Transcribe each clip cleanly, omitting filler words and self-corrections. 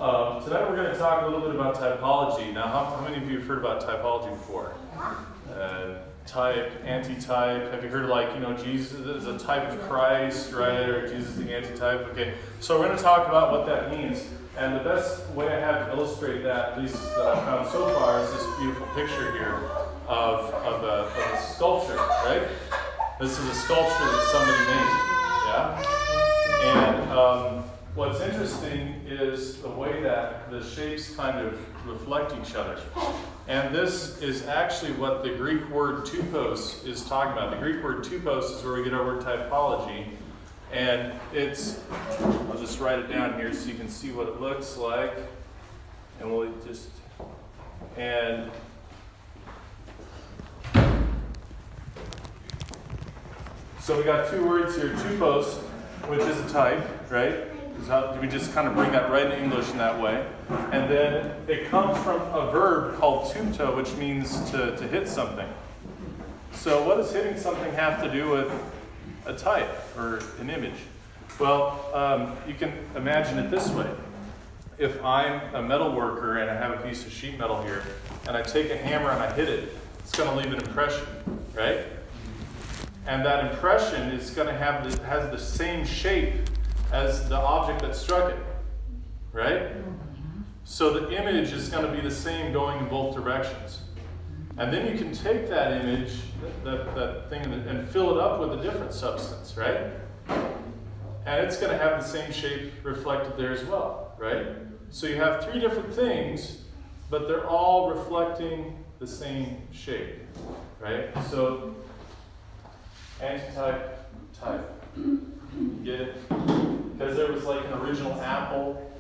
Tonight we're going to talk a little bit about typology. Now, how many of you have heard about typology before? Type, anti-type. Have you heard Jesus is a type of Christ, right? Or Jesus is the anti-type? Okay, so we're going to talk about what that means. And the best way I have to illustrate that, at least that I've found so far, is this beautiful picture here of a sculpture, right? This is a sculpture that somebody made, yeah? And what's interesting is the way that the shapes kind of reflect each other. And this is actually what the Greek word typos is talking about. The Greek word typos is where we get our word typology. And I'll just write it down here so you can see what it looks like. And so we got two words here, typos, which is a type, right? We just kind of bring that right into English in that way. And then it comes from a verb called tupto, which means to hit something. So what does hitting something have to do with a type or an image? Well, you can imagine it this way. If I'm a metal worker and I have a piece of sheet metal here, and I take a hammer and I hit it, it's going to leave an impression, right? And that impression is going to has the same shape as the object that struck it, right? So the image is going to be the same going in both directions. And then you can take that image, that thing, and fill it up with a different substance, right? And it's going to have the same shape reflected there as well, right? So you have three different things, but they're all reflecting the same shape, right? So antitype, type. Get it? Because there was like an original apple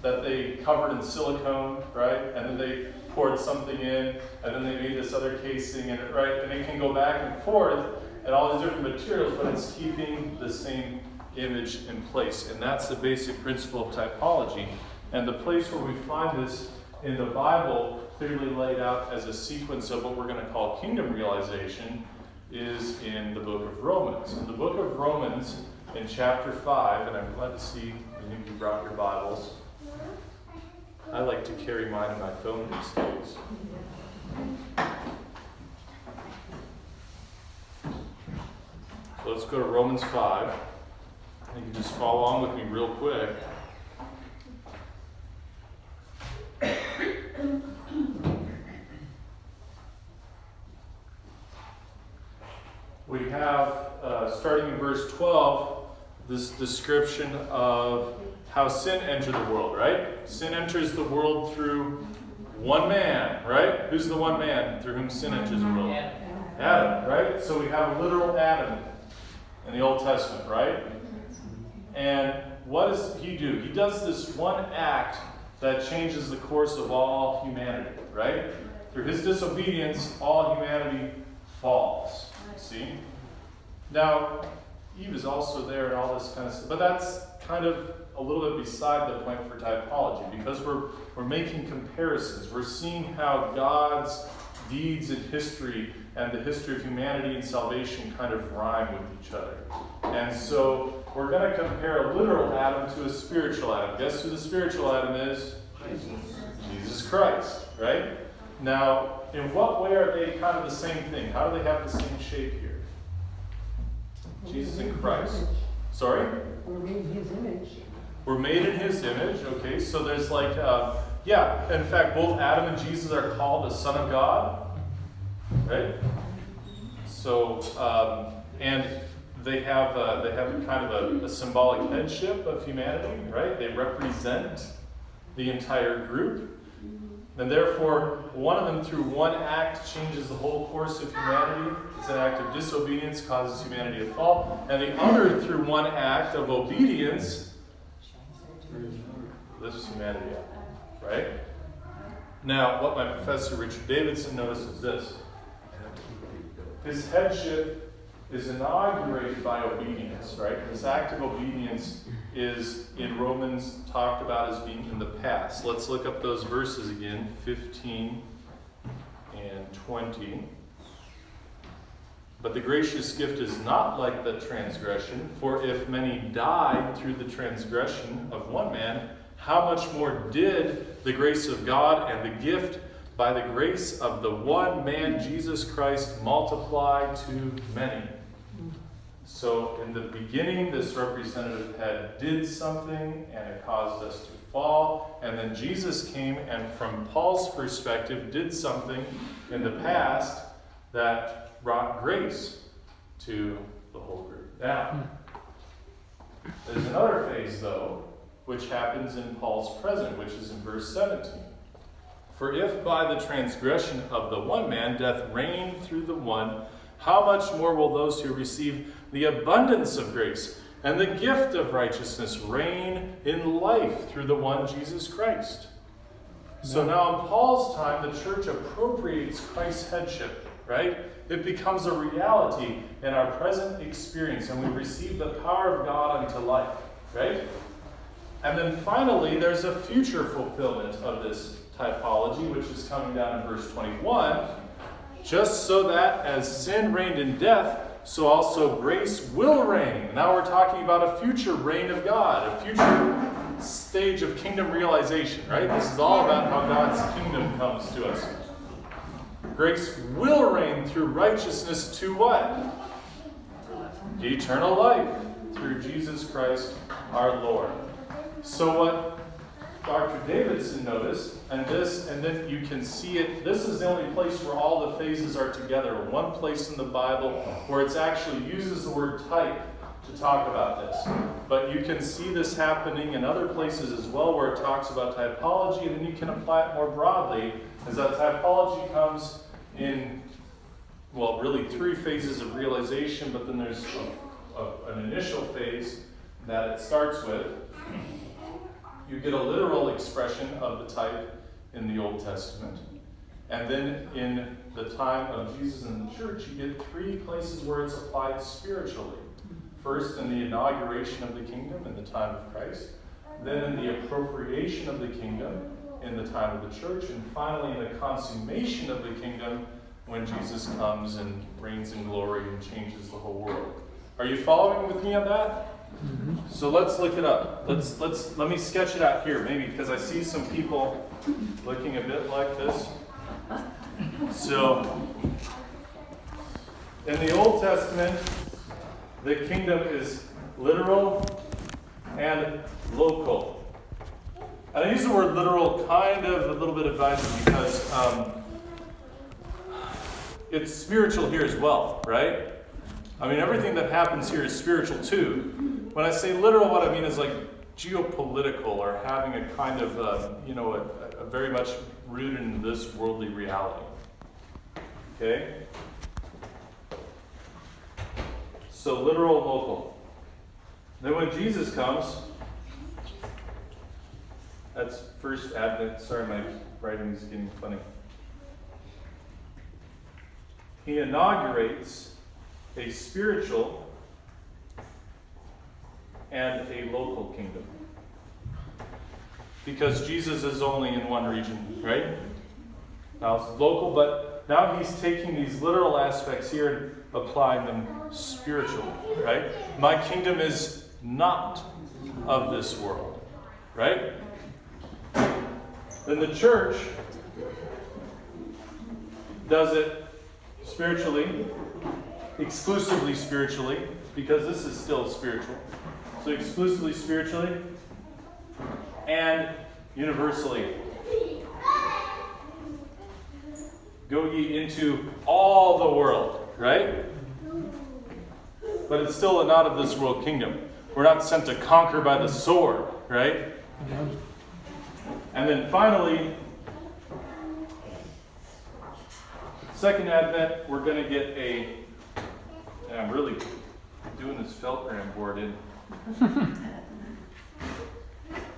that they covered in silicone, right? And then they poured something in, and then they made this other casing, and it can go back and forth and all these different materials, but it's keeping the same image in place. And that's the basic principle of typology. And the place where we find this in the Bible clearly laid out as a sequence of what we're going to call kingdom realization is in the book of Romans. In the book of Romans, in chapter 5, and I'm glad to see you brought your Bibles. I like to carry mine in my phone these days. So let's go to Romans 5. You can just follow along with me real quick. We have, starting in verse 12, this description of how sin entered the world, right? Sin enters the world through one man, right? Who's the one man through whom sin enters the world? Adam, right? So we have a literal Adam in the Old Testament, right? And what does he do? He does this one act that changes the course of all humanity, right? Through his disobedience, all humanity falls. See? Now, Eve is also there and all this kind of stuff, but that's kind of a little bit beside the point for typology, because we're making comparisons. We're seeing how God's deeds in history and the history of humanity and salvation kind of rhyme with each other. And so we're going to compare a literal Adam to a spiritual Adam. Guess who the spiritual Adam is? Jesus Christ, right? Now, in what way are they kind of the same thing? How do they have the same shape here? Jesus and Christ. Sorry? We're made in his image. We're made in his image, okay? So there's in fact, both Adam and Jesus are called the Son of God, right? So, and they have kind of a symbolic headship of humanity, right? They represent the entire group. And therefore, one of them, through one act, changes the whole course of humanity. It's an act of disobedience, causes humanity to fall. And the other, through one act of obedience, lifts humanity up. Right? Now, what my professor, Richard Davidson, noticed is this. His headship is inaugurated by obedience, right? This act of obedience is in Romans talked about as being in the past. Let's look up those verses again, 15 and 20. But the gracious gift is not like the transgression, for if many died through the transgression of one man, how much more did the grace of God and the gift by the grace of the one man, Jesus Christ, multiply to many? So in the beginning, this representative head did something, and it caused us to fall. And then Jesus came, and from Paul's perspective, did something in the past that brought grace to the whole group. Now, there's another phase, though, which happens in Paul's present, which is in verse 17. For if by the transgression of the one man death reigned through the one, how much more will those who receive the abundance of grace and the gift of righteousness reign in life through the one Jesus Christ? So now in Paul's time, the church appropriates Christ's headship, right? It becomes a reality in our present experience, and we receive the power of God unto life, right? And then finally, there's a future fulfillment of this typology, which is coming down in verse 21. Just so that as sin reigned in death, so also grace will reign. Now we're talking about a future reign of God, a future stage of kingdom realization, right? This is all about how God's kingdom comes to us. Grace will reign through righteousness to what? Eternal life through Jesus Christ our Lord. So what Dr. Davidson noticed, and then you can see it, this is the only place where all the phases are together, one place in the Bible where it actually uses the word type to talk about this. But you can see this happening in other places as well where it talks about typology, and then you can apply it more broadly, as that typology comes in, well, really 3 phases of realization, but then there's an initial phase that it starts with. You get a literal expression of the type in the Old Testament. And then in the time of Jesus and the church, you get 3 places where it's applied spiritually. First, in the inauguration of the kingdom in the time of Christ. Then in the appropriation of the kingdom in the time of the church. And finally, in the consummation of the kingdom when Jesus comes and reigns in glory and changes the whole world. Are you following with me on that? So let's look it up. Let me sketch it out here, maybe, because I see some people looking a bit like this. So, in the Old Testament, the kingdom is literal and local. And I use the word literal kind of a little bit advisedly because it's spiritual here as well, right? I mean, everything that happens here is spiritual too. When I say literal, what I mean is like geopolitical, or having a kind of, a very much rooted in this worldly reality. Okay? So literal, local. Then when Jesus comes, that's first Advent. Sorry, my writing is getting funny. He inaugurates a spiritual and a local kingdom. Because Jesus is only in one region, right? Now it's local, but now he's taking these literal aspects here and applying them spiritually, right? My kingdom is not of this world, right? Then the church does it spiritually, exclusively spiritually, because this is still spiritual. So exclusively spiritually and universally. Go ye into all the world, right? But it's still a not of this world kingdom. We're not sent to conquer by the sword, right? And then finally, second Advent, we're going to get and I'm really doing this Feltgram board in.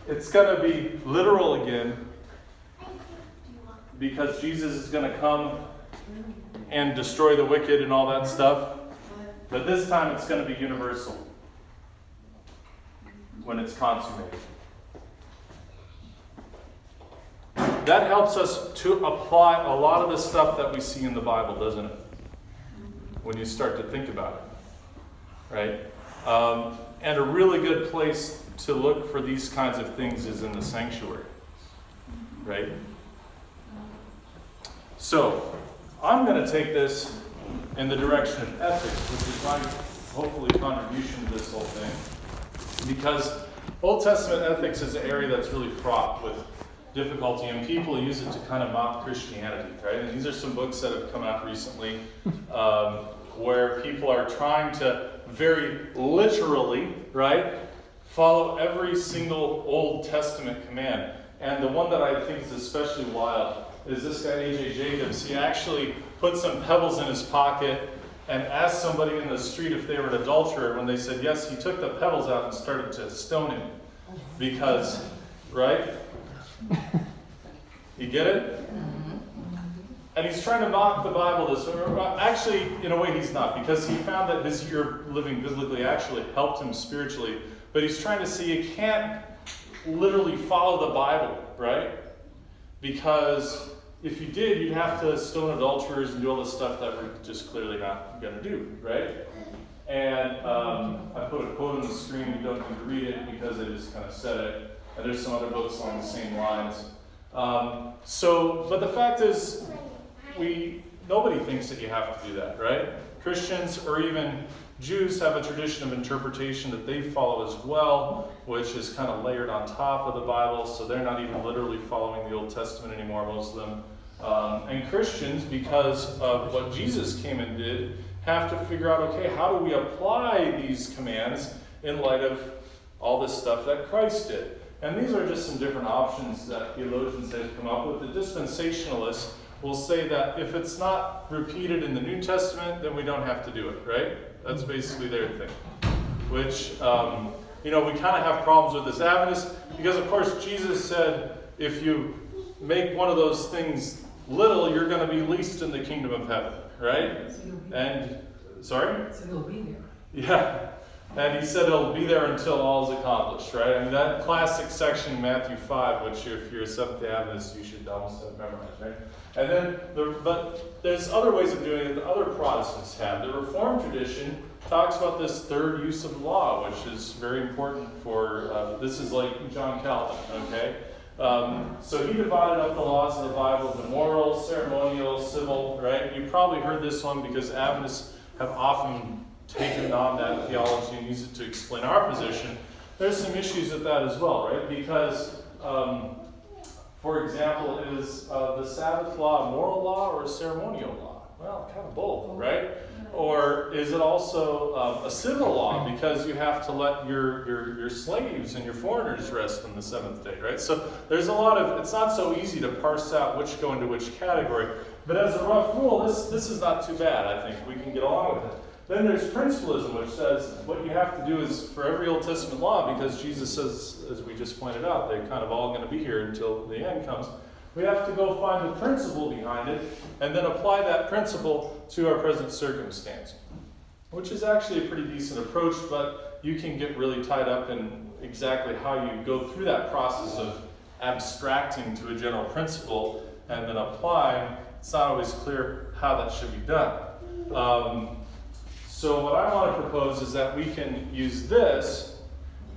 It's going to be literal again, because Jesus is going to come and destroy the wicked and all that stuff. But this time it's going to be universal when it's consummated. That helps us to apply a lot of the stuff that we see in the Bible, doesn't it? When you start to think about it, right? And a really good place to look for these kinds of things is in the sanctuary, right? So, I'm going to take this in the direction of ethics, which is my, hopefully, contribution to this whole thing. Because Old Testament ethics is an area that's really fraught with difficulty, and people use it to kind of mock Christianity, right? And these are some books that have come out recently where people are trying to very literally, right, follow every single Old Testament command. And the one that I think is especially wild is this guy, A.J. Jacobs. He actually put some pebbles in his pocket and asked somebody in the street if they were an adulterer. When they said yes, he took the pebbles out and started to stone him. Because, right? You get it? And he's trying to mock the Bible this way. Actually, in a way, he's not, because he found that his year of living biblically actually helped him spiritually. But he's trying to see you can't literally follow the Bible, right? Because if you did, you'd have to stone adulterers and do all this stuff that we're just clearly not going to do, right? And I put a quote on the screen. You don't need to read it because I just kind of said it. And there's some other books along the same lines. But the fact is, nobody thinks that you have to do that, right? Christians or even Jews have a tradition of interpretation that they follow as well, which is kind of layered on top of the Bible, so they're not even literally following the Old Testament anymore, most of them. And Christians, because of what Jesus came and did, have to figure out, okay, how do we apply these commands in light of all this stuff that Christ did? And these are just some different options that theologians have come up with. The dispensationalists will say that if it's not repeated in the New Testament, then we don't have to do it, right? That's basically their thing. Which, we kind of have problems with this Adventist, because of course Jesus said, if you make one of those things little, you're going to be least in the kingdom of heaven, right? Sorry? So he'll be there. Yeah. And he said it'll be there until all is accomplished, right? I mean, that classic section in Matthew 5, which if you're a Seventh-day Adventist, you should almost have memorized, right? And then, but there's other ways of doing it that other Protestants have. The Reformed tradition talks about this third use of law, which is very important for, this is like John Calvin, okay? So he divided up the laws of the Bible into moral, ceremonial, civil, right? You've probably heard this one because Adventists have often taken on that theology and used it to explain our position. There's some issues with that as well, right? Because, for example, is the Sabbath law a moral law or a ceremonial law? Well, kind of both, right? Or is it also a civil law because you have to let your slaves and your foreigners rest on the seventh day, right? So there's a lot of, it's not so easy to parse out which go into which category. But as a rough rule, this is not too bad, I think. We can get along with it. Then there's principalism, which says what you have to do is for every Old Testament law, because Jesus says, as we just pointed out, they're kind of all going to be here until the end comes. We have to go find the principle behind it and then apply that principle to our present circumstance, which is actually a pretty decent approach, but you can get really tied up in exactly how you go through that process of abstracting to a general principle and then applying. It's not always clear how that should be done. So what I want to propose is that we can use this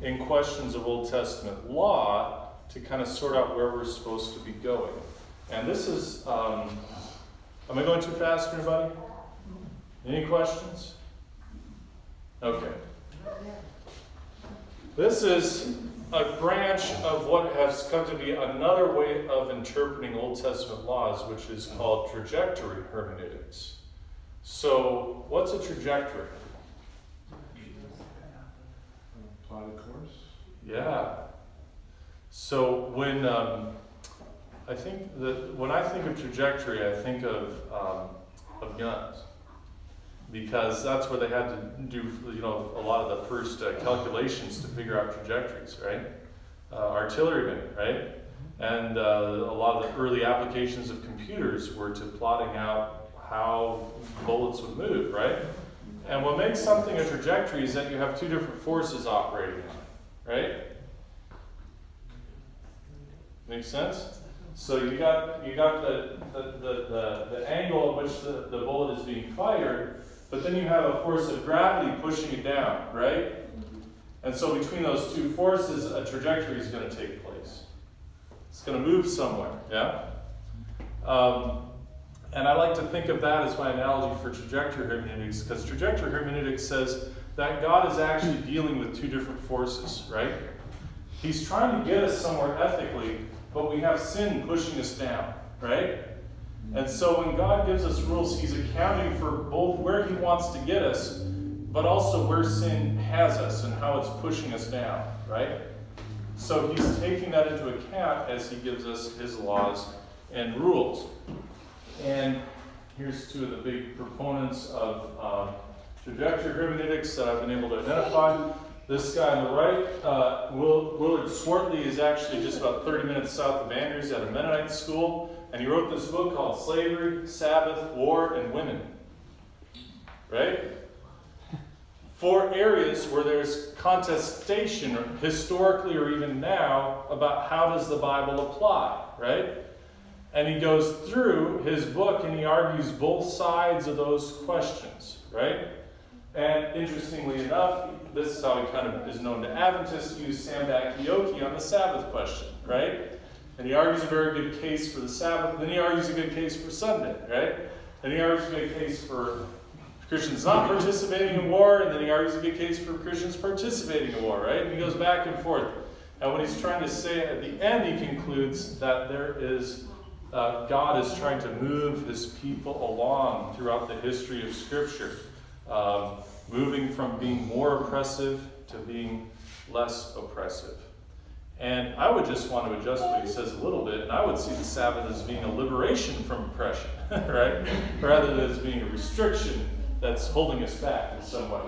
in questions of Old Testament law to kind of sort out where we're supposed to be going. And this is, am I going too fast for anybody? Any questions? Okay. This is a branch of what has come to be another way of interpreting Old Testament laws, which is called trajectory hermeneutics. So, what's a trajectory? Plotted course? Yeah. So when I think of trajectory, I think of guns, because that's where they had to do a lot of the first calculations to figure out trajectories, right? Artillerymen, right? And a lot of the early applications of computers were to plotting out how bullets would move, right? And what makes something a trajectory is that you have two different forces operating on it, right? Make sense? So you got the angle at which the bullet is being fired, but then you have a force of gravity pushing it down, right? And so between those two forces, a trajectory is going to take place. It's going to move somewhere, yeah? And I like to think of that as my analogy for trajectory hermeneutics, because trajectory hermeneutics says that God is actually dealing with two different forces, right? He's trying to get us somewhere ethically, but we have sin pushing us down, right? And so when God gives us rules, he's accounting for both where he wants to get us, but also where sin has us and how it's pushing us down, right? So he's taking that into account as he gives us his laws and rules. And here's two of the big proponents of trajectory hermeneutics that I've been able to identify. This guy on the right, Willard Swartley, is actually just about 30 minutes south of Andrews at a Mennonite school, and he wrote this book called Slavery, Sabbath, War, and Women. Right? 4 areas where there's contestation, historically or even now, about how does the Bible apply, right? And he goes through his book and he argues both sides of those questions, right? And interestingly enough, this is how he kind of is known to Adventists, use Sam Bakioki on the Sabbath question, right? And he argues a very good case for the Sabbath, then he argues a good case for Sunday, right? And he argues a good case for Christians not participating in war, and then he argues a good case for Christians participating in war, right? And he goes back and forth. And what he's trying to say at the end, he concludes that there is, God is trying to move his people along throughout the history of Scripture, moving from being more oppressive to being less oppressive. And I would just want to adjust what he says a little bit, and I would see the Sabbath as being a liberation from oppression, right? Rather than as being a restriction that's holding us back in some way.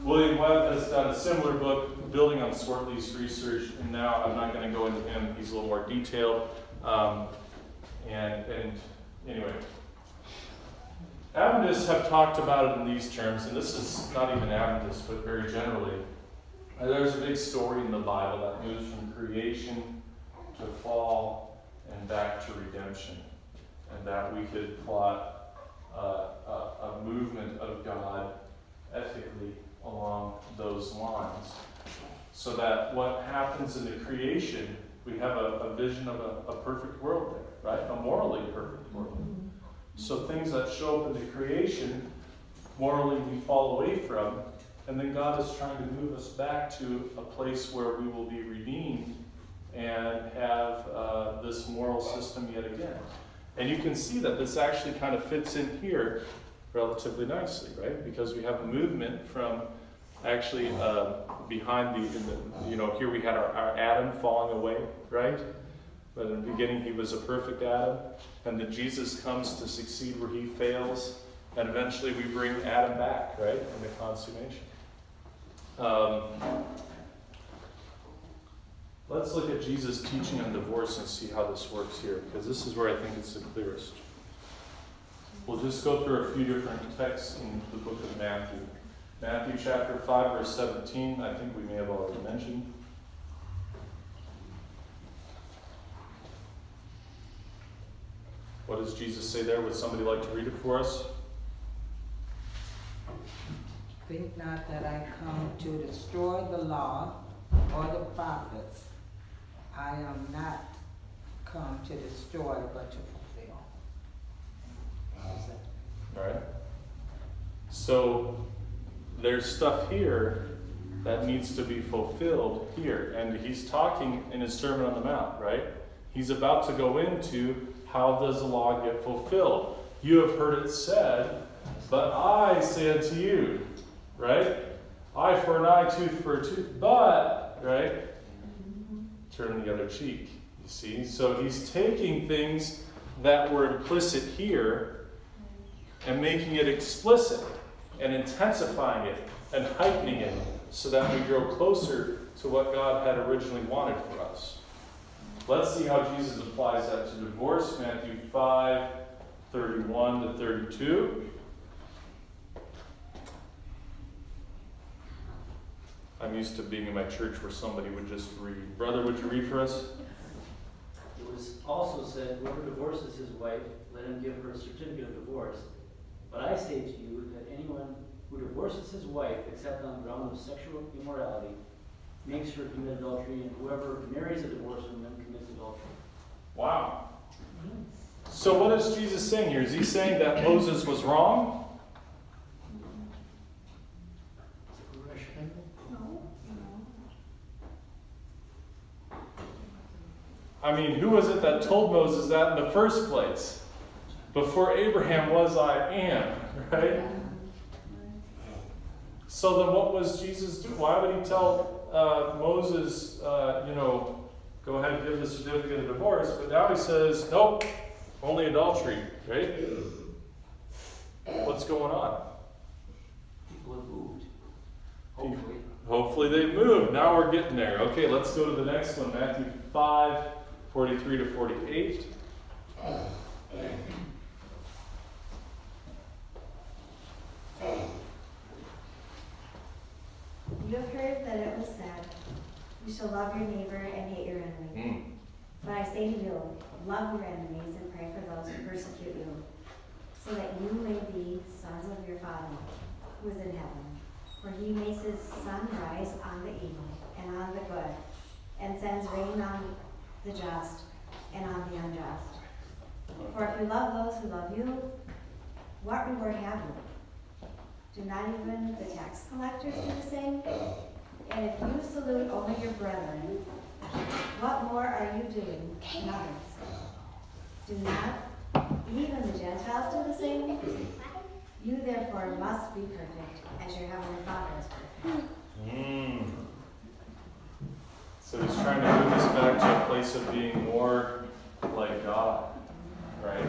William Webb has done a similar book building on Swartley's research, and now I'm not going to go into him. He's a little more detailed. And anyway, Adventists have talked about it in these terms, and this is not even Adventist, but very generally. There's a big story in the Bible that moves from creation to fall and back to redemption, and that we could plot a movement of God ethically along those lines, so that what happens in the creation, we have a vision of a perfect world there, right? A morally perfect world. So things that show up in the creation, morally we fall away from, and then God is trying to move us back to a place where we will be redeemed and have this moral system yet again. And you can see that this actually kind of fits in here relatively nicely, right? Because we have a movement from actually behind here we had our Adam falling away, right? But in the beginning he was a perfect Adam, and then Jesus comes to succeed where he fails, and eventually we bring Adam back, right, in the consummation. Let's look at Jesus' teaching on divorce and see how this works here, because this is where I think it's the clearest. We'll just go through a few different texts in the book of Matthew. Matthew chapter 5, verse 17, I think we may have already mentioned. What does Jesus say there? Would somebody like to read it for us? Think not that I come to destroy the law or the prophets. I am not come to destroy, but to fulfill. All right. So there's stuff here that needs to be fulfilled here. And he's talking in his Sermon on the Mount, right? He's about to go into how does the law get fulfilled. You have heard it said, but I say unto you, right? Eye for an eye, tooth for a tooth, but, right? Turn the other cheek, you see? So he's taking things that were implicit here and making it explicit and intensifying it and heightening it so that we grow closer to what God had originally wanted for us. Let's see how Jesus applies that to divorce. Matthew 5, 31 to 32. I'm used to being in my church where somebody would just read. Brother, would you read for us? It was also said, whoever divorces his wife, let him give her a certificate of divorce. But I say to you that anyone who divorces his wife, except on the ground of sexual immorality, makes her commit adultery, and whoever marries a divorced woman commits adultery. Wow. So what is Jesus saying here? Is he saying that Moses was wrong? I mean, who was it that told Moses that in the first place? Before Abraham was, I am, right? So then what was Jesus do? Why would he tell Moses, go ahead and give the certificate of divorce? But now he says, nope, only adultery, right? What's going on? People have moved. Hopefully. Hopefully they've moved. Now we're getting there. Okay, let's go to the next one. Matthew 5, 43 to 48. You have heard that it was said, you shall love your neighbor and hate your enemy. But I say to you, love your enemies and pray for those who persecute you, so that you may be sons of your Father who is in heaven. For he makes his sun rise on the evil and on the good, and sends rain on the just and on the unjust. For if you love those who love you, what reward have you? Do not even the tax collectors do the same? And if you salute only your brethren, what more are you doing than others? Do not even the Gentiles do the same? You therefore must be perfect, as your heavenly Father is perfect. So he's trying to move us back to a place of being more like God, right?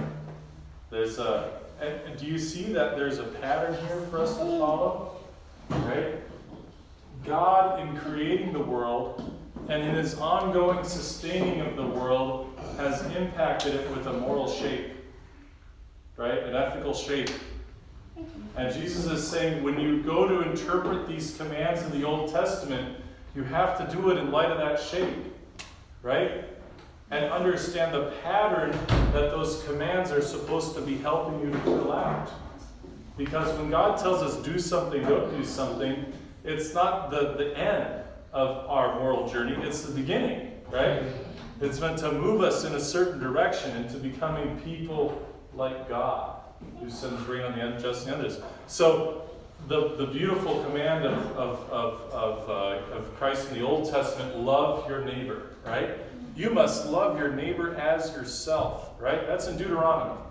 And do you see that there's a pattern here for us to follow? Right? God, in creating the world and in his ongoing sustaining of the world, has impacted it with a moral shape, right? An ethical shape. And Jesus is saying, when you go to interpret these commands in the Old Testament, you have to do it in light of that shape, right? And understand the pattern that those commands are supposed to be helping you to fill out. Because when God tells us do something, don't do something, it's not the end of our moral journey, it's the beginning, right? It's meant to move us in a certain direction into becoming people like God, who sends rain on the unjust and the unjust. So the beautiful command of Christ in the Old Testament, love your neighbor, right? You must love your neighbor as yourself, right? That's in Deuteronomy.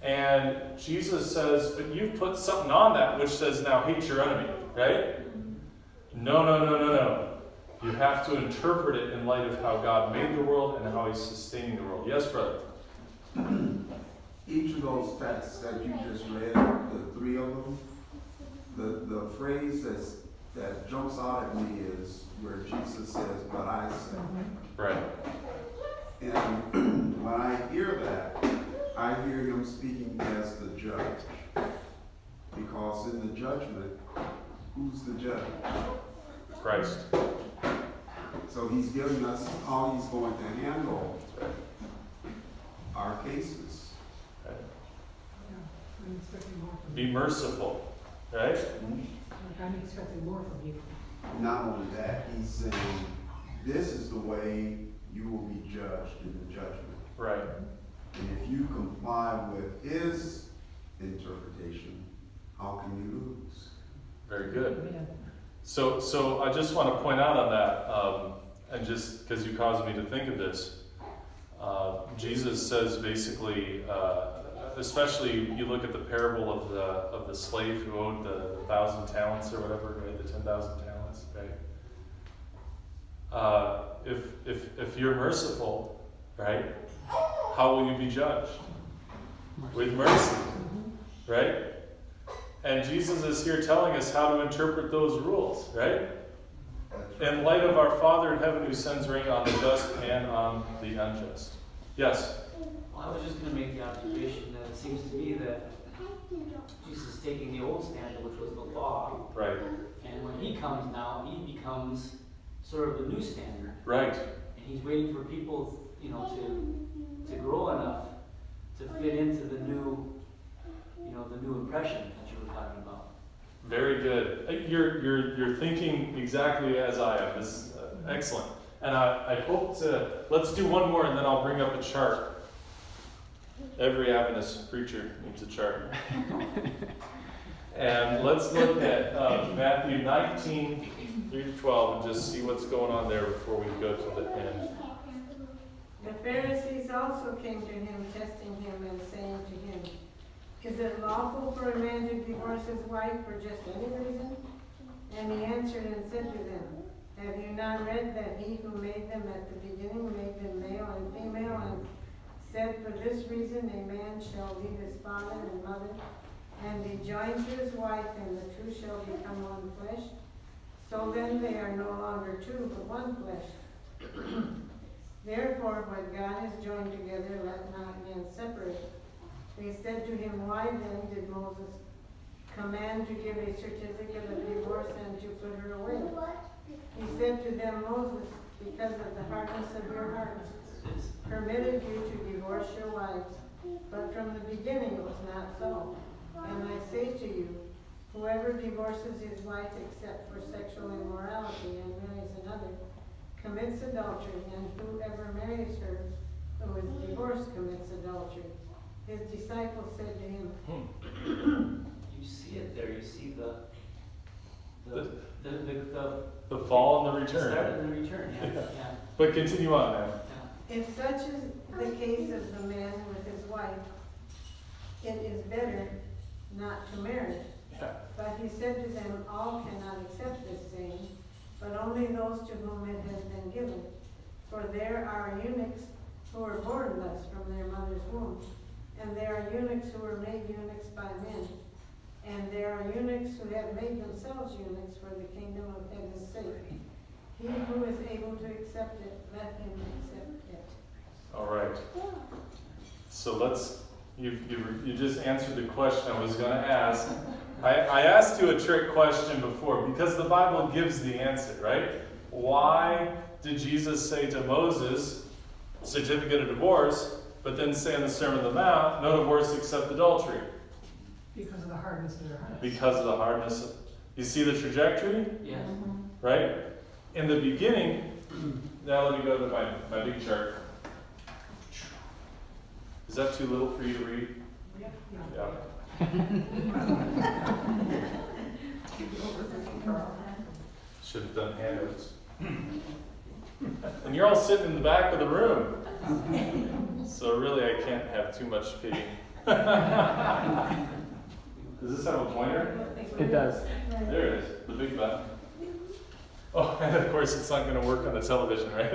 And Jesus says, but you've put something on that which says now hate your enemy, right? No. You have to interpret it in light of how God made the world and how he's sustaining the world. Yes, brother? Each of those texts that you just read, the three of them, the phrase that jumps out at me is where Jesus says, but I say. Right. And when I hear that, I hear him speaking as the judge. Because in the judgment, who's the judge? Christ. So he's giving us how he's going to handle our cases. Right. I'm expecting more from Be you. merciful, right? Like, I'm expecting more from you. Not only that, he's saying, this is the way you will be judged in the judgment. Right. And if you comply with his interpretation, how can you lose? Very good. Amen. So I just want to point out on that, and just because you caused me to think of this, Jesus says basically, especially you look at the parable of the slave who owed the 1,000 talents or whatever, right? The 10,000 talents, right? If you're merciful, right? How will you be judged? With mercy, right? And Jesus is here telling us how to interpret those rules, right? In light of our Father in heaven who sends rain on the just and on the unjust. Yes? Well, I was just going to make the observation that it seems to me that Jesus is taking the old standard, which was the law, Right. and when he comes now, he becomes sort of the new standard. Right. And he's waiting for people, to grow enough to fit into the new impression that you were talking about. Very good. You're thinking exactly as I am. This is excellent. And I hope let's do one more and then I'll bring up a chart. Every Adventist preacher needs a chart. And let's look at Matthew 19, 3 to 12 and just see what's going on there before we go to the end. The Pharisees also came to him, testing him and saying to him, "Is it lawful for a man to divorce his wife for just any reason?" And he answered and said to them, "Have you not read that he who made them at the beginning made them male and female, and said, for this reason a man shall leave his father and mother, and be joined to his wife, and the two shall become one flesh? So then they are no longer two, but one flesh. Therefore, what God has joined together, let not man separate." They said to him, "Why then did Moses command to give a certificate of divorce and to put her away?" He said to them, "Moses, because of the hardness of your hearts, permitted you to divorce your wives, but from the beginning it was not so. And I say to you, whoever divorces his wife except for sexual immorality and marries another commits adultery, and whoever marries her who is divorced commits adultery." His disciples said to him, You see it there, you see the The fall and the start return. and the return, yeah. But continue on now. "If such is the case of the man with his wife, it is better not to marry." Yeah. But he said to them, "All cannot accept this saying, but only those to whom it has been given. For there are eunuchs who were born thus from their mother's womb, and there are eunuchs who were made eunuchs by men, and there are eunuchs who have made themselves eunuchs for the kingdom of heaven's sake. He who is able to accept it, let him accept it." All right. So you just answered the question I was going to ask. I asked you a trick question before because the Bible gives the answer, right? Why did Jesus say to Moses, certificate of divorce, but then say in the Sermon on the Mount, no divorce except adultery? Because of the hardness of their hearts. Because of the hardness. You see the trajectory, Yes. right? In the beginning, now let me go to my big chart. Is that too little for you to read? Yeah. Yeah. Should have done handouts. And you're all sitting in the back of the room. So really I can't have too much pity. Does this have a pointer? It does. There it is, the big button. Oh, and of course it's not going to work on the television, right?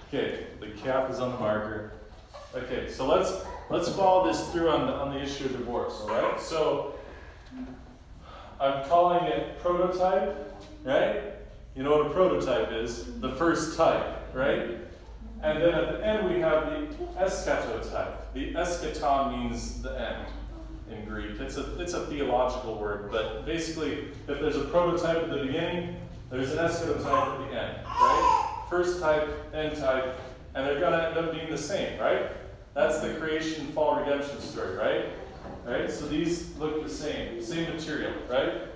Okay, the cap is on the marker. Okay, so let's follow this through on the issue of divorce, all right? So I'm calling it prototype, right? You know what a prototype is? The first type, right? And then at the end we have the eschatotype. The eschaton means the end in Greek. It's a theological word, but basically if there's a prototype at the beginning, there's an eschatotype at the end, right? First type, end type, and they're going to end up being the same, right? That's the creation, fall, redemption story, right? Right? So these look the same material, right?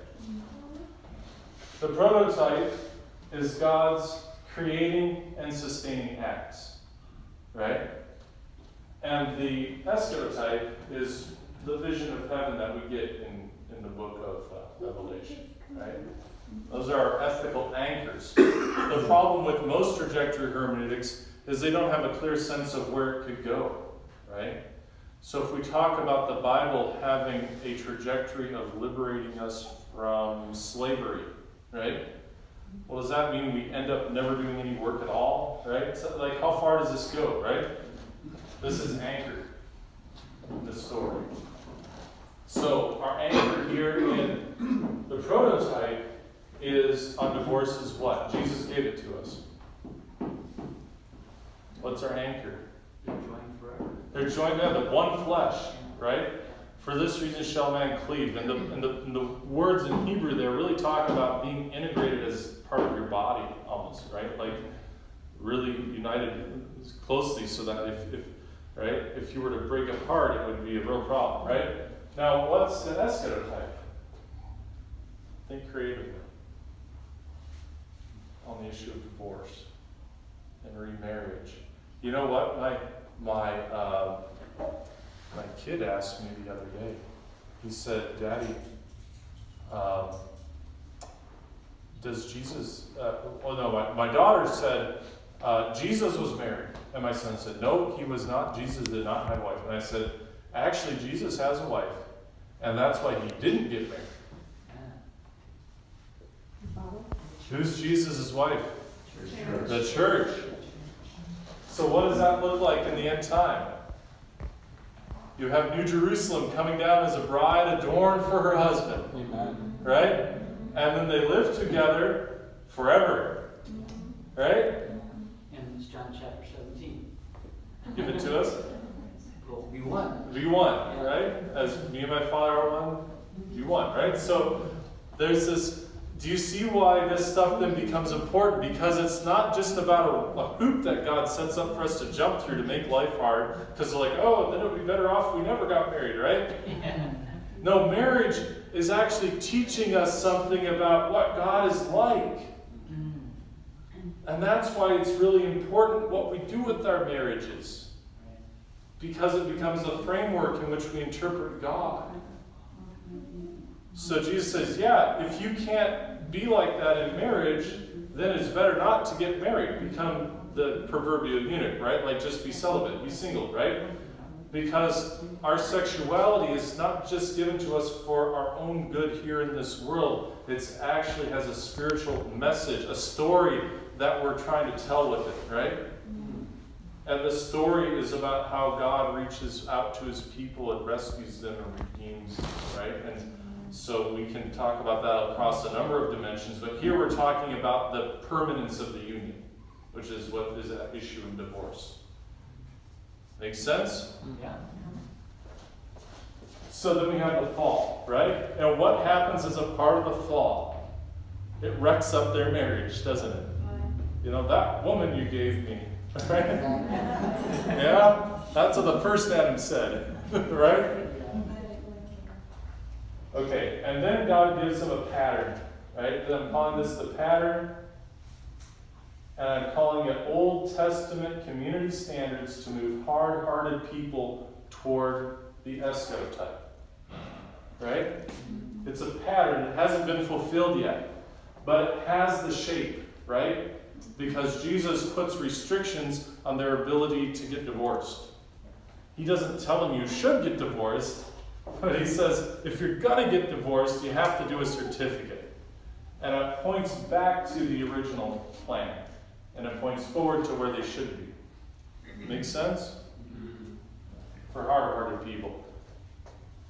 The prototype is God's creating and sustaining acts, right? And the eschatotype is the vision of heaven that we get in the book of Revelation, right? Those are our ethical anchors. The problem with most trajectory hermeneutics is they don't have a clear sense of where it could go, right? So if we talk about the Bible having a trajectory of liberating us from slavery, right? Well, does that mean we end up never doing any work at all, right? So, like, how far does this go, right? This is anchored in the story. So our anchor here in the prototype is on divorce is what? Jesus gave it to us. What's our anchor? They're joined forever. They're joined together, one flesh, right? For this reason shall man cleave. And the words in Hebrew there really talk about being integrated as part of your body, almost, right? Like really united closely, so that if you were to break apart, it would be a real problem, right? Now, what's the eschatotype? Think creatively on the issue of divorce and remarriage. You know what? My kid asked me the other day. He said, "Daddy, does Jesus?" My daughter said, "Jesus was married," and my son said, "No, he was not. Jesus did not have a wife." And I said, "Actually, Jesus has a wife, and that's why he didn't get married." Who's Jesus' wife? Church. The church. So what does that look like in the end time? You have New Jerusalem coming down as a bride adorned for her husband. Amen. Right? And then they live together forever. Right? And it's John chapter 17. Give it to us. Well, we won. We one, right? As me and my Father are one, you one, right? So there's this. Do you see why this stuff then becomes important? Because it's not just about a hoop that God sets up for us to jump through to make life hard. Because they're like, oh, then it would be better off if we never got married, right? No, marriage is actually teaching us something about what God is like. And that's why it's really important what we do with our marriages. Because it becomes a framework in which we interpret God. So Jesus says, yeah, if you can't be like that in marriage, then it's better not to get married. Become the proverbial eunuch, right? Like just be celibate, be single, right? Because our sexuality is not just given to us for our own good here in this world. It actually has a spiritual message, a story that we're trying to tell with it, right? And the story is about how God reaches out to his people and rescues them and redeems them, right? And so we can talk about that across a number of dimensions, but here we're talking about the permanence of the union, which is what is at issue in divorce. Make sense? Yeah. So then we have the fall, right? And what happens as a part of the fall? It wrecks up their marriage, doesn't it? You know, that woman you gave me, right? Yeah? That's what the first Adam said, right? Okay, and then God gives them a pattern, right? And I'm calling this the pattern, and I'm calling it Old Testament community standards to move hard-hearted people toward the escharotype, right? It's a pattern. It hasn't been fulfilled yet, but it has the shape, right? Because Jesus puts restrictions on their ability to get divorced. He doesn't tell them you should get divorced. But he says, if you're going to get divorced, you have to do a certificate. And it points back to the original plan. And it points forward to where they should be. Make sense? For hard-hearted people.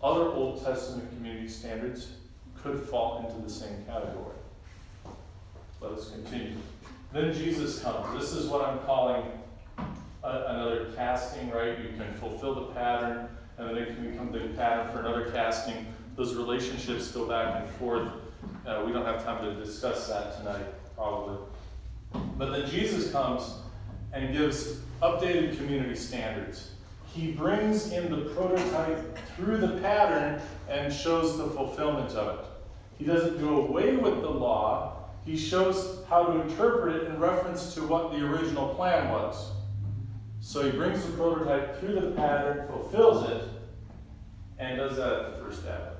Other Old Testament community standards could fall into the same category. Let us continue. Then Jesus comes. This is what I'm calling another casting, right? You can fulfill the pattern, and then it can become the pattern for another casting. Those relationships go back and forth. We don't have time to discuss that tonight, probably. But then Jesus comes and gives updated community standards. He brings in the prototype through the pattern and shows the fulfillment of it. He doesn't do away with the law. He shows how to interpret it in reference to what the original plan was. So he brings the prototype through the pattern, fulfills it, and does that at the first Adam.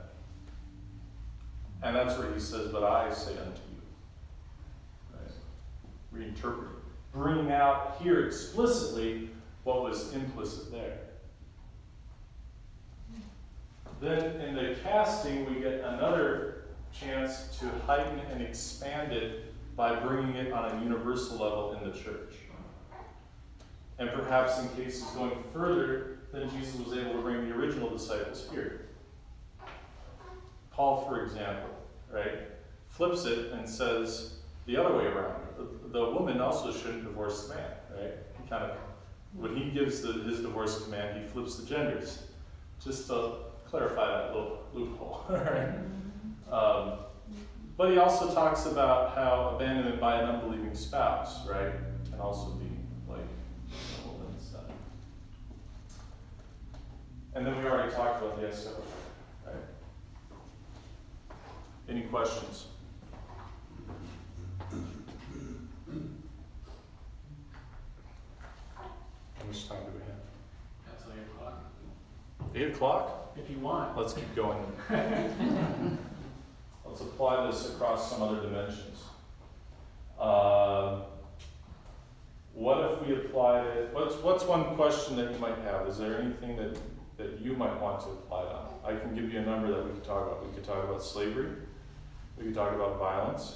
And that's where he says, but I say unto you. Right? Reinterpret it. Bringing out here explicitly what was implicit there. Then in the casting, we get another chance to heighten and expand it by bringing it on a universal level in the church. And perhaps in cases going further than Jesus was able to bring the original disciples here. Paul, for example, right, flips it and says the other way around. The woman also shouldn't divorce the man, right? He kind of, when he gives his divorce command, he flips the genders. Just to clarify that little loophole, right? But he also talks about how abandonment by an unbelieving spouse, right, can also be like a woman's son. And then we already talked about the escharotype, right? Any questions? much time do we have? That's 8 o'clock. 8 o'clock? If you want. Let's keep going. Let's apply this across some other dimensions. What if we applied it? What's one question that you might have? Is there anything that you might want to apply it on? I can give you a number that we could talk about. We could talk about slavery. We could talk about violence.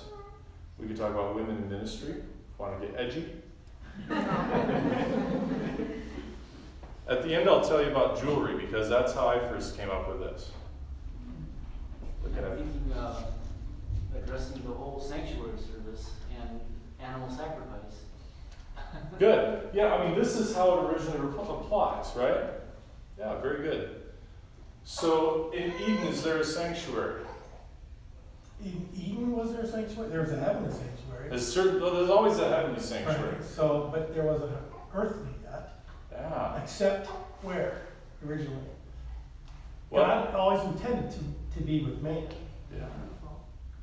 We could talk about women in ministry. If you want to get edgy. At the end, I'll tell you about jewelry because that's how I first came up with this. I'm thinking addressing the whole sanctuary service and animal sacrifice. Good. Yeah, I mean, this is how it originally applies, right? Yeah, very good. So, in Eden, is there a sanctuary? In Eden, was there a sanctuary? There was a heavenly sanctuary. There's always a heavenly sanctuary. Right. So, but there was an earthly yet. Yeah. Except where, originally? Well, God always intended to be with man. yeah.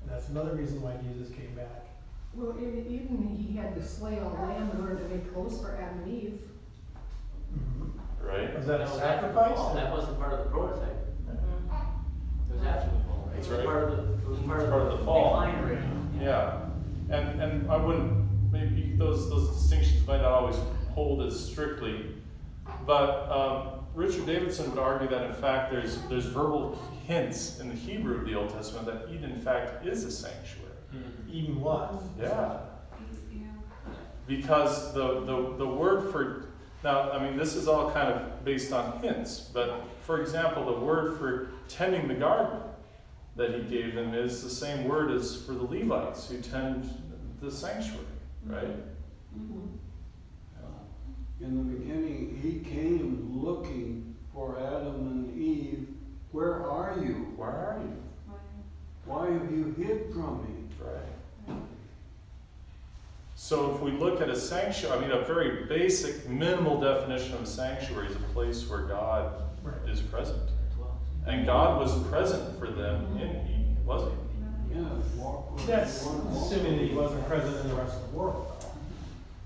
And that's another reason why Jesus came back. Well, in Eden, he had to slay a lamb in order to make clothes for Adam and Eve. Right? Was that a was after the sacrifice? fall. That wasn't part of the prototype. It was after the fall, right? That's It was right. part of the, it was part It's of part of the the fall. decline rate. Yeah. And I wouldn't, maybe those distinctions might not always hold as strictly, but Richard Davidson would argue that in fact there's verbal hints in the Hebrew of the Old Testament that Eden in fact is a sanctuary. Eden was. Yeah. Because the word for, now I mean this is all kind of based on hints, but for example the word for tending the garden that he gave them is the same word as for the Levites who tend the sanctuary, right? In the beginning, he came looking for Adam and Eve. Where are you? Where are you? Why have you hid from me? Right. So if we look at a sanctuary, I mean a very basic, minimal definition of a sanctuary is a place where God is present. And God was present for them in Eden, wasn't he? Yeah, walk with That's the one. assuming that he wasn't present in the rest of the world.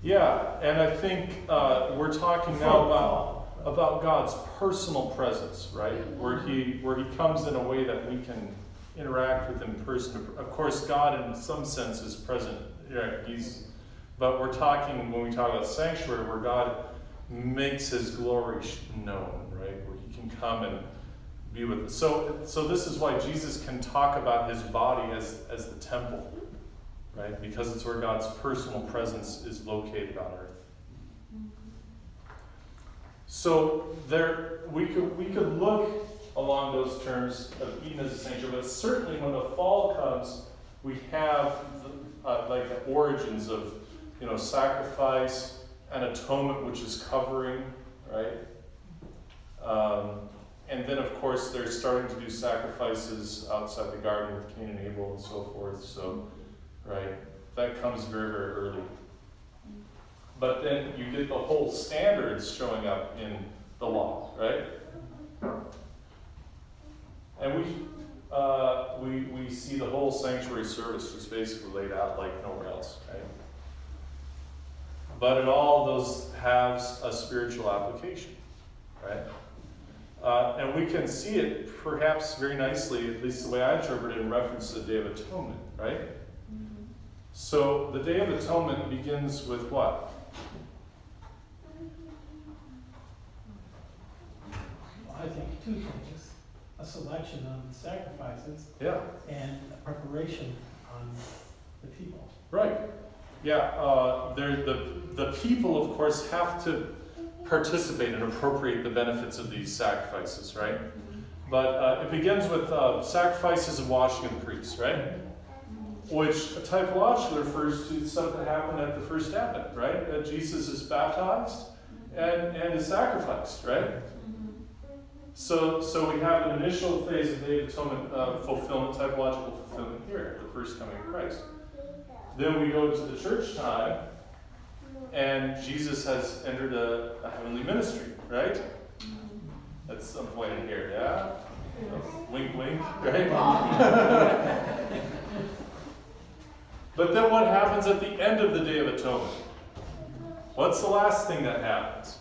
Yeah, and I think we're talking now about God's personal presence, right? Where he comes in a way that we can interact with him in person. Of course, God in some sense is present. Right? But we're talking, when we talk about sanctuary, where God makes his glory known, right? Where he can come and be with us. So this is why Jesus can talk about his body as the temple, right? Because it's where God's personal presence is located on earth. So there, we could look along those terms of Eden as a sanctuary, but certainly when the fall comes, we have like the origins of sacrifice and atonement, which is covering, right? And then, of course, they're starting to do sacrifices outside the garden with Cain and Abel and so forth. So, right, that comes very, very early. But then you get the whole standards showing up in the law, right? And we see the whole sanctuary service just basically laid out like nowhere else, right? But it all those has a spiritual application, right? And we can see it perhaps very nicely, at least the way I interpret it, in reference to the Day of Atonement, right? So the Day of Atonement begins with what? I think two things. A selection of the sacrifices Yeah. and a preparation on the people. Right. Yeah. The people, of course, have to participate and appropriate the benefits of these sacrifices, right? But it begins with sacrifices and washing of the priests, right? Which typologically refers to stuff that happened at the first advent, right? Jesus is baptized and is sacrificed, right? So we have an initial phase of Day of Atonement fulfillment, typological fulfillment here, the first coming of Christ. Then we go to the church time, and Jesus has entered a heavenly ministry, right? At some point in here, yeah? Wink, wink, right? But then what happens at the end of the Day of Atonement? What's the last thing that happens?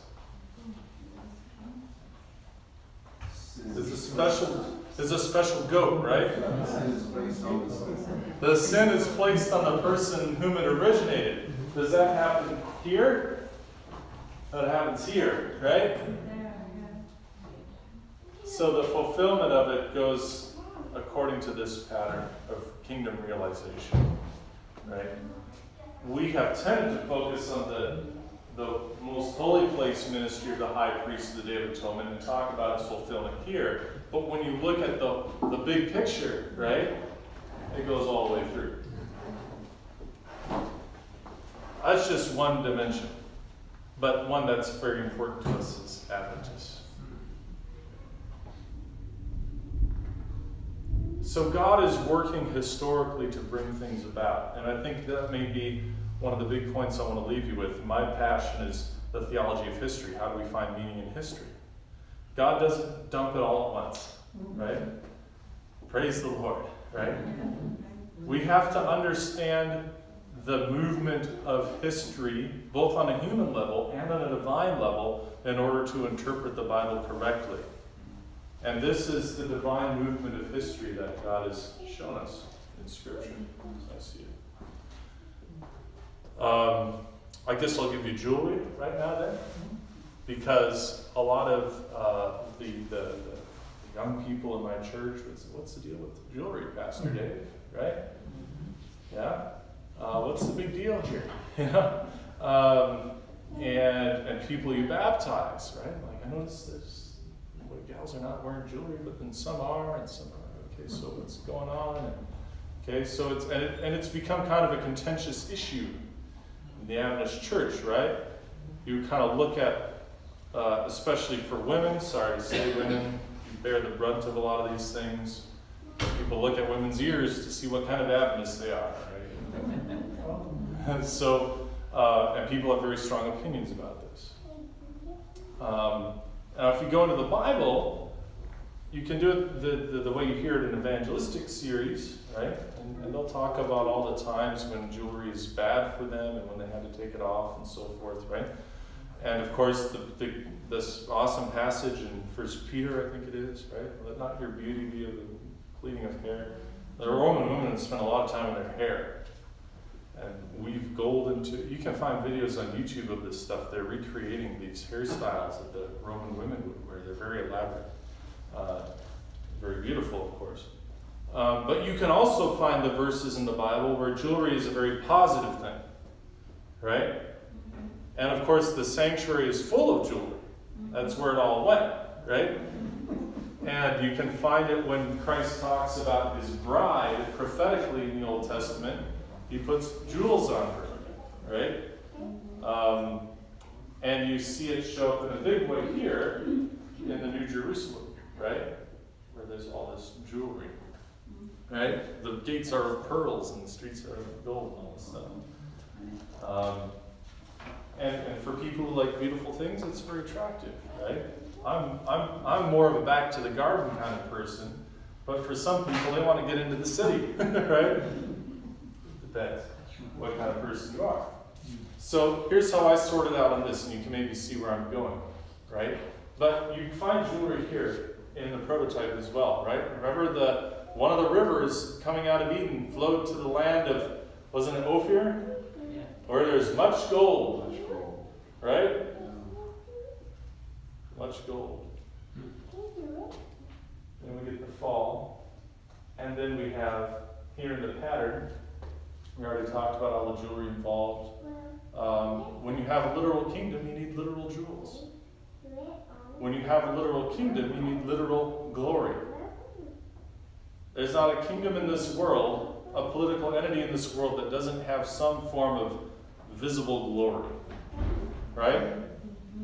a special goat, right? Sin is placed on the sin. The sin is placed on the person whom it originated. Does that happen here? That happens here, right? So the fulfillment of it goes according to this pattern of kingdom realization, right? We have tended to focus on the most holy place ministry of the high priest of the Day of Atonement and talk about its fulfillment here. But when you look at the big picture, right, it goes all the way through. That's just one dimension, but one that's very important to us as Adventists. So God is working historically to bring things about, and I think that may be one of the big points I want to leave you with. My passion is the theology of history. How do we find meaning in history? God doesn't dump it all at once, right? Praise the Lord, right? We have to understand the movement of history, both on a human level and on a divine level, in order to interpret the Bible correctly. And this is the divine movement of history that God has shown us in Scripture, as I see it. I guess I'll give you jewelry right now then, because a lot of the young people in my church, what's the deal with jewelry, Pastor Dave, right? Yeah? What's the big deal here? And people you baptize, right? Like, I notice there's gals are not wearing jewelry, but then some are, and some are. Okay, so what's going on? Okay, so it's become kind of a contentious issue in the Adventist church, right? You kind of look at, especially for women, sorry to say women, you bear the brunt of a lot of these things. People look at women's ears to see what kind of Adventists they are, right? And so, and people have very strong opinions about this. Now, if you go into the Bible, you can do it the way you hear it in evangelistic series, right? And they'll talk about all the times when jewelry is bad for them and when they had to take it off and so forth, right? And of course, this awesome passage in 1 Peter, I think it is, right? Let not your beauty be of the pleating of hair. The Roman women spent a lot of time in their hair. And weave gold into, you can find videos on YouTube of this stuff. They're recreating these hairstyles that the Roman women would wear. They're very elaborate. Very beautiful, of course. But you can also find the verses in the Bible where jewelry is a very positive thing, right? And of course, the sanctuary is full of jewelry. That's where it all went, right? And you can find it when Christ talks about his bride prophetically in the Old Testament. He puts jewels on her, right? And you see it show up in a big way here in the New Jerusalem, right? Where there's all this jewelry, right? The gates are of pearls and the streets are of gold and all this stuff. And for people who like beautiful things, it's very attractive, right? I'm more of a back to the garden kind of person, but for some people, they want to get into the city, right? Depends what kind of person you are. So here's how I sorted out on this, and you can maybe see where I'm going, right? But you find jewelry here in the prototype as well, right? Remember one of the rivers coming out of Eden flowed to the land of, wasn't it Ophir? Yeah. Where there's much gold, right? Much gold. Then we get the fall, and then we have here in the pattern. We already talked about all the jewelry involved. When you have a literal kingdom, you need literal jewels. When you have a literal kingdom, you need literal glory. There's not a kingdom in this world, a political entity in this world that doesn't have some form of visible glory, right?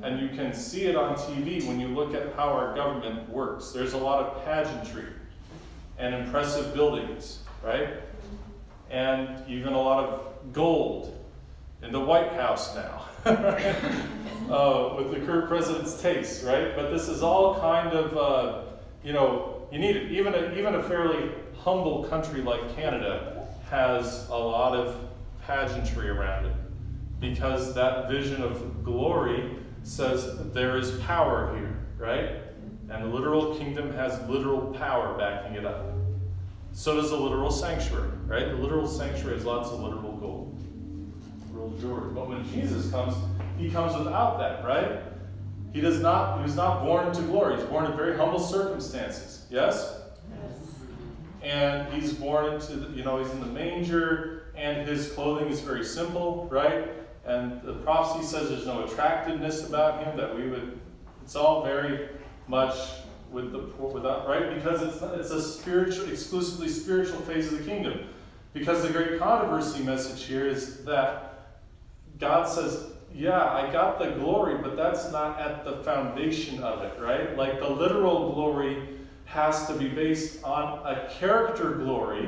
And you can see it on TV when you look at how our government works. There's a lot of pageantry and impressive buildings, right? And even a lot of gold in the White House now, with the current president's taste, right? But this is all kind of, you need it. Even a fairly humble country like Canada has a lot of pageantry around it, because that vision of glory says that there is power here, right? And the literal kingdom has literal power backing it up. So does the literal sanctuary, right? The literal sanctuary has lots of literal gold, literal jewelry. But when Jesus comes, he comes without that, right? He was not born to glory. He's born in very humble circumstances. Yes? And he's born into, he's in the manger, and his clothing is very simple, right? And the prophecy says there's no attractiveness about him, it's all very much without, right? Because it's a spiritual, exclusively spiritual phase of the kingdom. Because the great controversy message here is that God says, yeah, I got the glory, but that's not at the foundation of it, right? Like the literal glory has to be based on a character glory,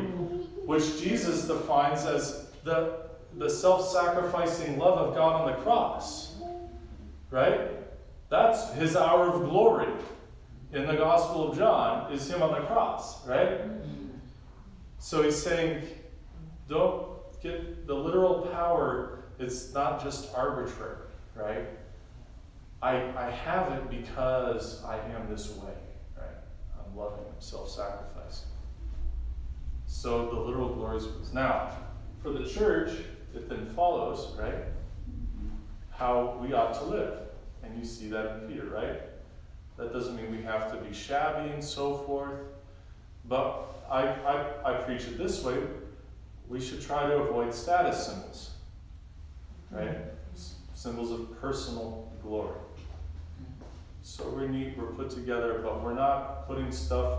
which Jesus defines as the self-sacrificing love of God on the cross, right? That's his hour of glory in the Gospel of John, is him on the cross, right? So he's saying, don't get the literal power, it's not just arbitrary, right? I have it because I am this way, right? I'm loving, I'm self-sacrificing. So the literal glory is now, for the church, it then follows, right, how we ought to live. And you see that in Peter, right? That doesn't mean we have to be shabby and so forth. But I preach it this way. We should try to avoid status symbols, right? Symbols of personal glory. So we're neat, we're put together, but we're not putting stuff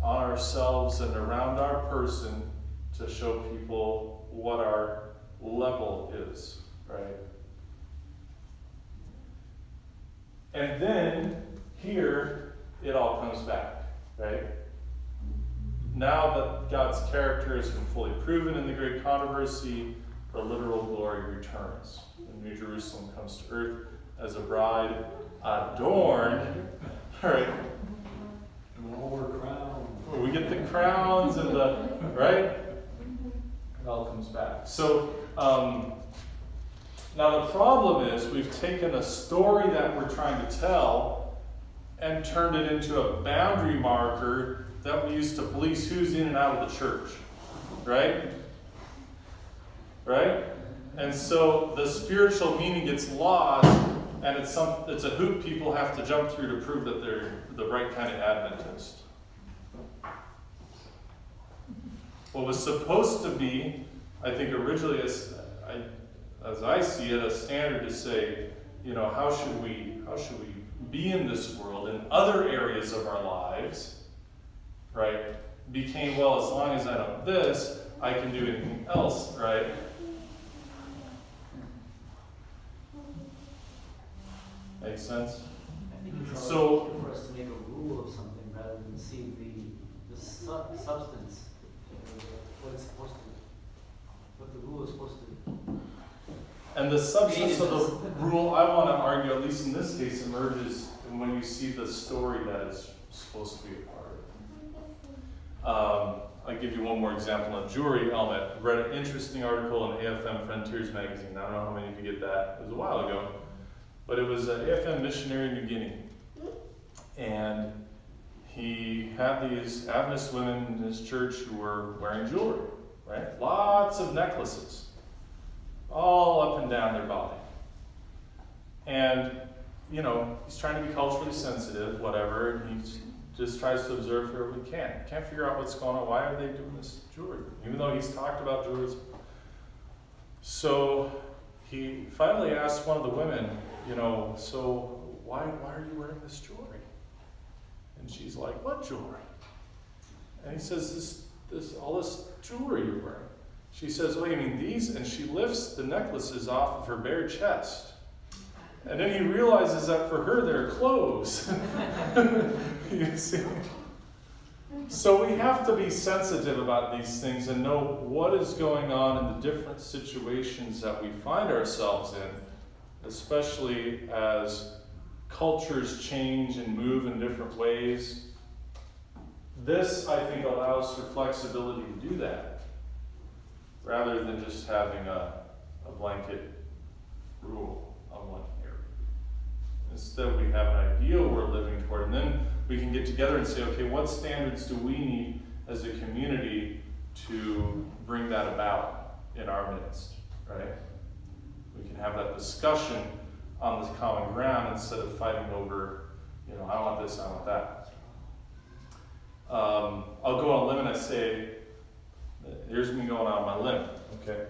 on ourselves and around our person to show people what our level is, right? And then here it all comes back, right? Now that God's character has been fully proven in the great controversy, the literal glory returns. The New Jerusalem comes to earth as a bride adorned, right? And all were crowned. We get the crowns and right? It all comes back. So, now the problem is we've taken a story that we're trying to tell and turned it into a boundary marker that we use to police who's in and out of the church, right? Right? And so the spiritual meaning gets lost, and it's a hoop people have to jump through to prove that they're the right kind of Adventist. What was supposed to be, I think originally, as I see it, a standard to say, how should we be in this world in other areas of our lives, right? Became, well, as long as I know this, I can do anything else, right? Makes sense? I think it's So- hard for us to make a rule of something rather than see the substance, what the rule is supposed to. And the substance of the rule, I want to argue, at least in this case, emerges when you see the story that it's supposed to be a part of. I'll give you one more example on jewelry element. I read an interesting article in AFM Frontiers magazine. I don't know how many of you get that. It was a while ago. But it was an AFM missionary in New Guinea. And he had these Adventist women in his church who were wearing jewelry, right? Lots of necklaces, all up and down their body. And, he's trying to be culturally sensitive, whatever, and he just tries to observe wherever he can. Can't figure out what's going on. Why are they doing this jewelry? Even though he's talked about jewelry. So he finally asked one of the women, so why are you wearing this jewelry? And she's like, what jewelry? And he says, all this jewelry you're wearing. She says, oh, you mean these? And she lifts the necklaces off of her bare chest. And then he realizes that for her, they're clothes. You see? So we have to be sensitive about these things and know what is going on in the different situations that we find ourselves in, especially as cultures change and move in different ways. This, I think, allows for flexibility to do that, rather than just having a blanket rule on one area. Instead, we have an ideal we're living toward, and then we can get together and say, okay, what standards do we need as a community to bring that about in our midst, right? We can have that discussion on this common ground instead of fighting over, I want this, I want that. I'll go on a limb and I say, here's me going out on my limb, okay?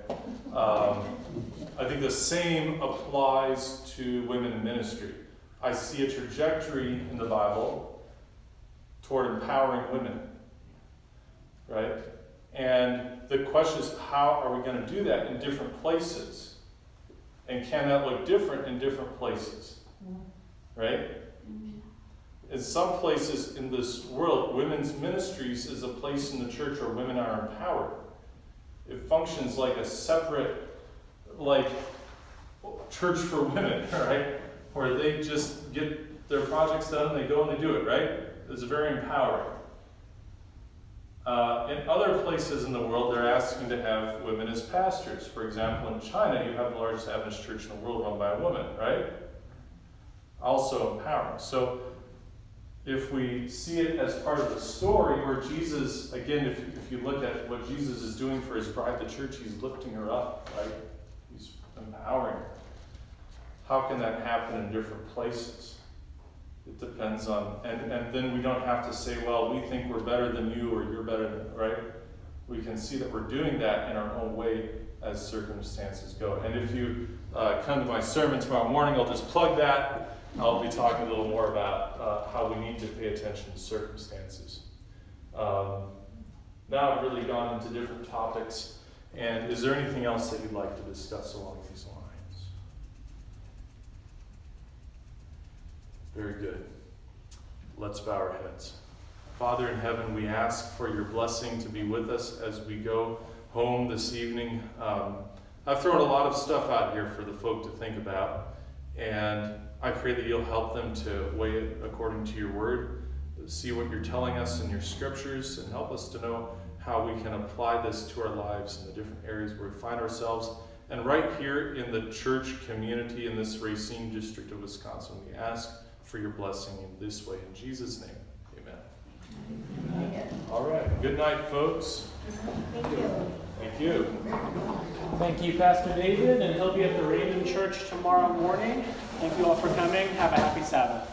I think the same applies to women in ministry. I see a trajectory in the Bible toward empowering women, right? And the question is, how are we going to do that in different places? And can that look different in different places, right? In some places in this world, women's ministries is a place in the church where women are empowered. It functions like a separate, church for women, right? Where they just get their projects done, they go and they do it, right? It's very empowering. In other places in the world, they're asking to have women as pastors. For example, in China, you have the largest Adventist church in the world run by a woman, right? Also empowering. So if we see it as part of the story where Jesus, again, if you look at what Jesus is doing for his bride, the church, he's lifting her up, right? He's empowering her. How can that happen in different places? It depends on, and then we don't have to say, well, we think we're better than you or you're better than, right? We can see that we're doing that in our own way as circumstances go. And if you come to my sermon tomorrow morning, I'll just plug that. I'll be talking a little more about how we need to pay attention to circumstances. Now I've really gone into different topics. And is there anything else that you'd like to discuss along these lines? Very good. Let's bow our heads. Father in heaven, we ask for your blessing to be with us as we go home this evening. I've thrown a lot of stuff out here for the folk to think about, and I pray that you'll help them to weigh it according to your word, see what you're telling us in your scriptures, and help us to know how we can apply this to our lives in the different areas where we find ourselves. And right here in the church community in this Racine district of Wisconsin, we ask for your blessing in this way. In Jesus' name, amen. Amen. All right. Good night, folks. Thank you. Thank you. Thank you, Pastor David, and he'll be at the Raven Church tomorrow morning. Thank you all for coming. Have a happy Sabbath.